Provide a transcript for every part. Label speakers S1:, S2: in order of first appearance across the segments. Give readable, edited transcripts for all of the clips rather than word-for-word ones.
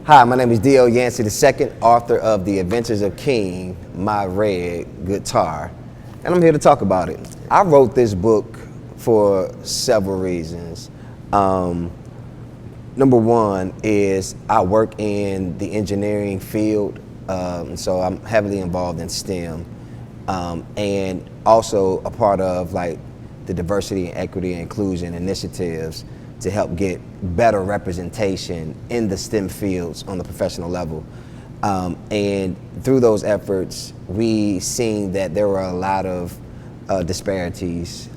S1: Hi, my name is D.L. Yancey, the second author of The Adventures of King, My Red Guitar, and I'm here to talk about it. I wrote this book for several reasons. Number one is I work in the engineering field, so I'm heavily involved in STEM, and also a part of like the diversity and equity and inclusion initiatives to help get better representation in the STEM fields on the professional level. And through those efforts, we seen that there were a lot of disparities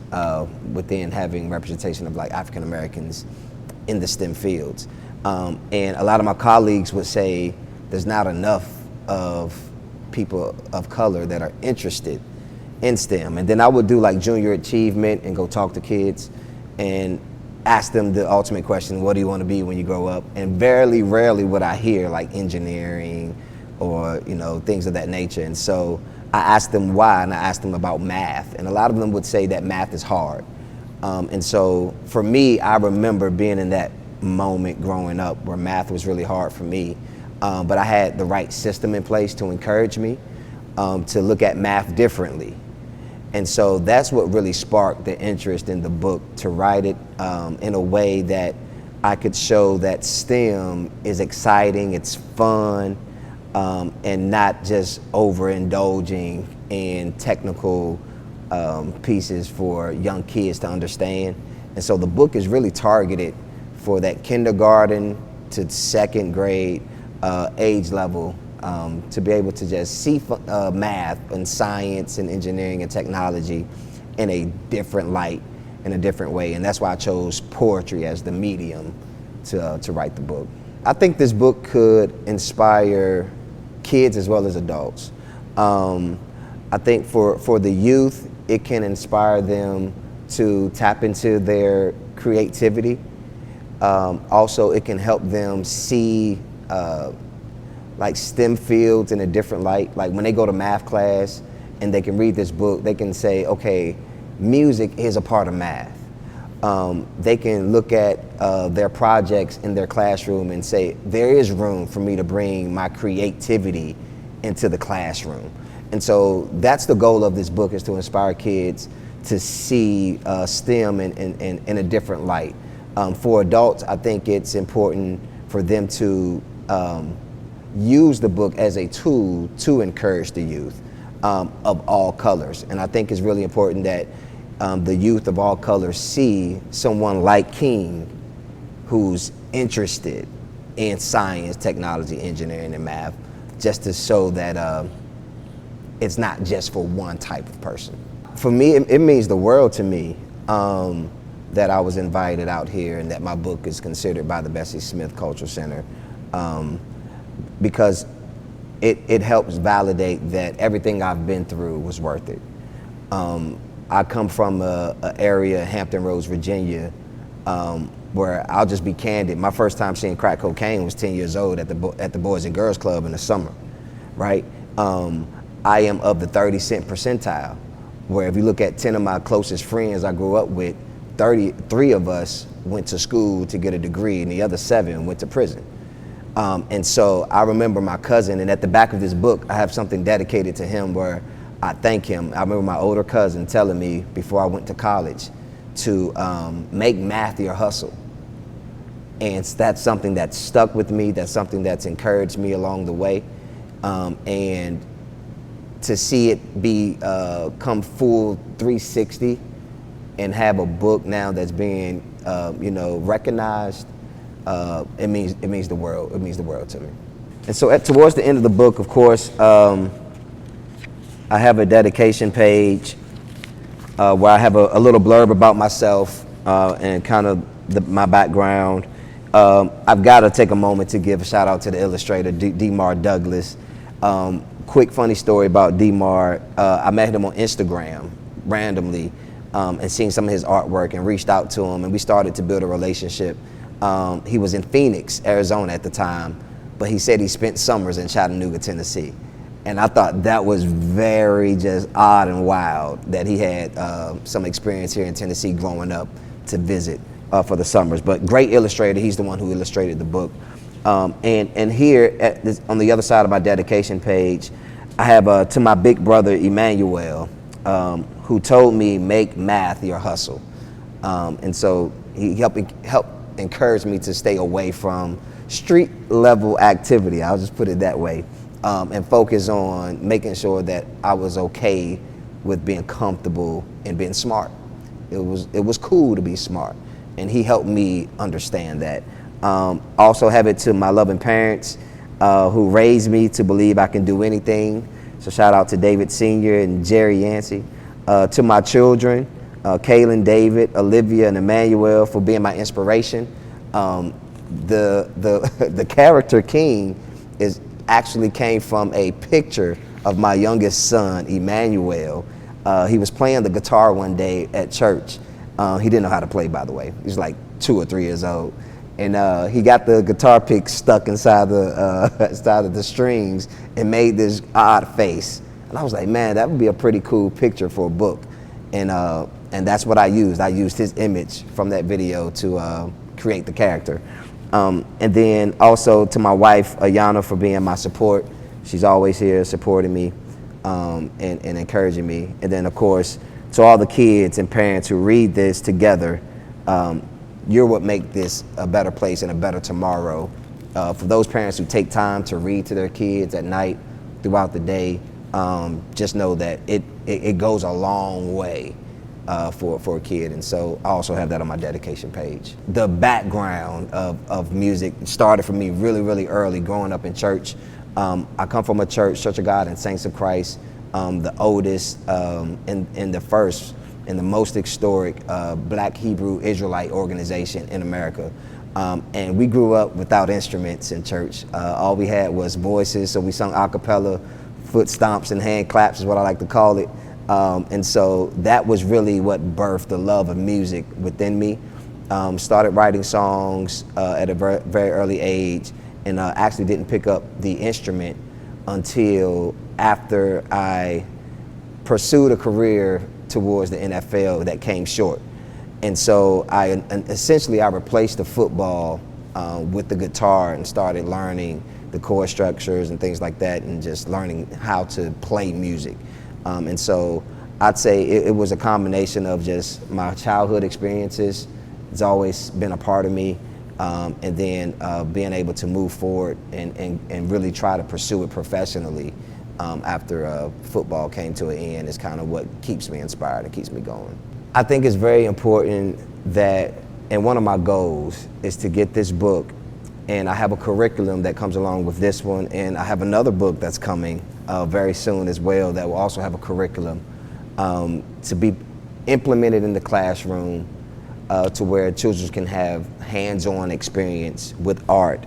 S1: within having representation of like African Americans in the STEM fields. And a lot of my colleagues would say there's not enough of people of color that are interested in STEM. And then I would do like junior achievement and go talk to kids and ask them the ultimate question, what do you want to be when you grow up? And very rarely would I hear like engineering or, you know, things of that nature. And so I asked them why, and I asked them about math. And a lot of them would say that math is hard. And so for me, I remember being in that moment growing up where math was really hard for me. But I had the right system in place to encourage me to look at math differently. And so that's what really sparked the interest in the book, to write it in a way that I could show that STEM is exciting, it's fun, and not just overindulging in technical pieces for young kids to understand. And so the book is really targeted for that kindergarten to second grade age level, to be able to just see math and science and engineering and technology in a different light, in a different way. And that's why I chose poetry as the medium to write the book. I think this book could inspire kids as well as adults. I think for the youth, it can inspire them to tap into their creativity. Also, it can help them see like STEM fields in a different light. Like when they go to math class and they can read this book, they can say, okay, music is a part of math. They can look at their projects in their classroom and say, there is room for me to bring my creativity into the classroom. And so that's the goal of this book, is to inspire kids to see STEM in a different light. For adults, I think it's important for them to use the book as a tool to encourage the youth of all colors. And I think it's really important that the youth of all colors see someone like King who's interested in science, technology, engineering, and math, just to show that it's not just for one type of person. For me, it means the world to me that I was invited out here and that my book is considered by the Bessie Smith Cultural Center, because it helps validate that everything I've been through was worth it. I come from an area, Hampton Roads, Virginia, where I'll just be candid. My first time seeing crack cocaine was 10 years old at the Boys and Girls Club in the summer, right? I am of the 30-cent percentile, where if you look at 10 of my closest friends I grew up with, 33 of us went to school to get a degree and the other 7 went to prison. And so I remember my cousin, and at the back of this book, I have something dedicated to him where I thank him. I remember my older cousin telling me before I went to college to make math your hustle. And that's something that stuck with me. That's something that's encouraged me along the way. And to see it be come full 360 and have a book now that's being recognized, it means the world. It means the world to me. And so towards the end of the book, of course, I have a dedication page where I have a little blurb about myself and kind of my background. I've got to take a moment to give a shout out to the illustrator, Demar Douglas. Quick funny story about Demar. I met him on Instagram randomly and seeing some of his artwork, and reached out to him, and we started to build a relationship. He was in Phoenix, Arizona at the time, but he said he spent summers in Chattanooga, Tennessee. And I thought that was very just odd and wild that he had some experience here in Tennessee growing up to visit for the summers. But great illustrator, he's the one who illustrated the book. And here on the other side of my dedication page, I have to my big brother Emmanuel, who told me make math your hustle, and so he helped encourage me to stay away from street level activity. I'll just put it that way, and focus on making sure that I was okay with being comfortable and being smart. It was cool to be smart, and he helped me understand that. Also have it to my loving parents who raised me to believe I can do anything. So shout out to David Sr. and Jerry Yancey. To my children, Kaylin, David, Olivia, and Emmanuel for being my inspiration. The character King actually came from a picture of my youngest son, Emmanuel. He was playing the guitar one day at church. He didn't know how to play, by the way. He was like 2 or 3 years old. And he got the guitar pick stuck inside of the strings and made this odd face. And I was like, man, that would be a pretty cool picture for a book. And that's what I used. I used his image from that video to create the character. And then also to my wife, Ayana, for being my support. She's always here supporting me and encouraging me. And then, of course, to all the kids and parents who read this together, you're what make this a better place and a better tomorrow. For those parents who take time to read to their kids at night, throughout the day, just know that it goes a long way for a kid. And so I also have that on my dedication page. The background of music started for me really, really early, growing up in church. I come from a Church of God and Saints of Christ, the oldest and the first and the most historic Black Hebrew Israelite organization in America. And we grew up without instruments in church. All we had was voices, so we sung a cappella, foot stomps and hand claps is what I like to call it. And so that was really what birthed the love of music within me. Started writing songs at a very, very early age, and actually didn't pick up the instrument until after I pursued a career towards the NFL that came short. And so essentially I replaced the football with the guitar and started learning the chord structures and things like that, and just learning how to play music. And so I'd say it was a combination of just my childhood experiences. It's always been a part of me. And then being able to move forward and really try to pursue it professionally after football came to an end is kind of what keeps me inspired and keeps me going. I think it's very important that, and one of my goals is to get this book, and I have a curriculum that comes along with this one, and I have another book that's coming very soon as well that will also have a curriculum to be implemented in the classroom to where children can have hands-on experience with art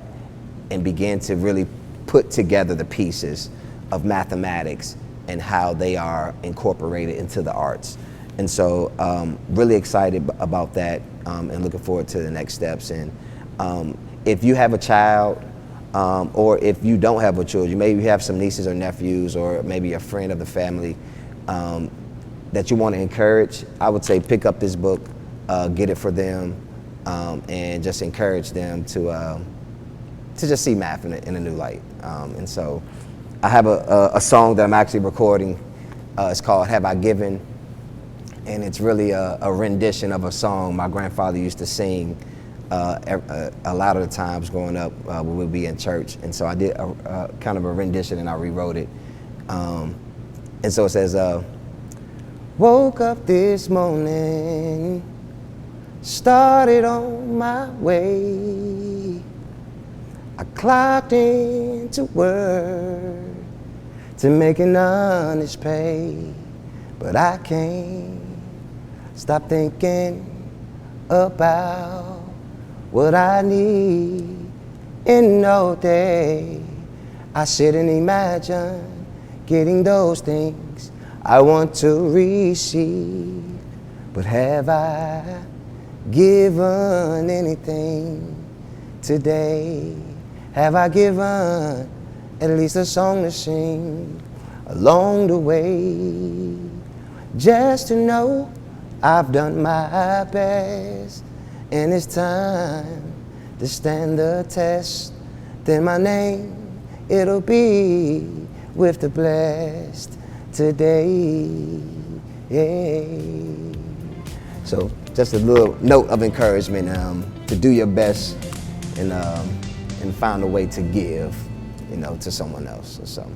S1: and begin to really put together the pieces of mathematics and how they are incorporated into the arts. And so really excited about that and looking forward to the next steps. And if you have a child or if you don't have a child, you maybe have some nieces or nephews or maybe a friend of the family that you want to encourage, I would say pick up this book, get it for them, and just encourage them to just see math in a new light. And so I have a song that I'm actually recording. It's called Have I Given? And it's really a rendition of a song my grandfather used to sing a lot of the times growing up when we'd be in church. And so I did kind of a rendition and I rewrote it. And so it says, woke up this morning, started on my way. I clocked into work to make an honest pay, but I can't stop thinking about what I need in no day. I sit and imagine getting those things I want to receive, but have I given anything today? Have I given at least a song to sing along the way? Just to know I've done my best, and it's time to stand the test then my name, it'll be with the blessed today. Yeah. So just a little note of encouragement to do your best and find a way to give, to someone else or something.